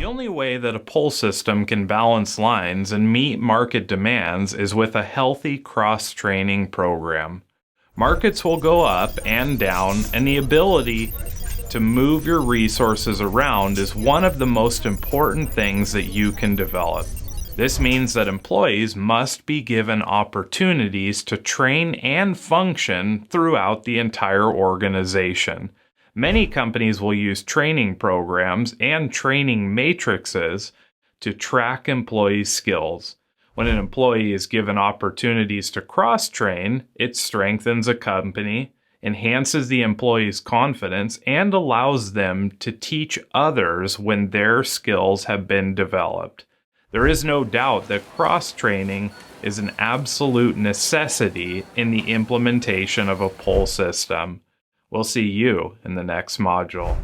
only way that a pull system can balance lines and meet market demands is with a healthy cross-training program. Markets will go up and down, and the ability to move your resources around is one of the most important things that you can develop. This means that employees must be given opportunities to train and function throughout the entire organization. Many companies will use training programs and training matrices to track employees' skills. When an employee is given opportunities to cross-train, it strengthens a company, enhances the employee's confidence, and allows them to teach others when their skills have been developed. There is no doubt that cross-training is an absolute necessity in the implementation of a pull system. We'll see you in the next module.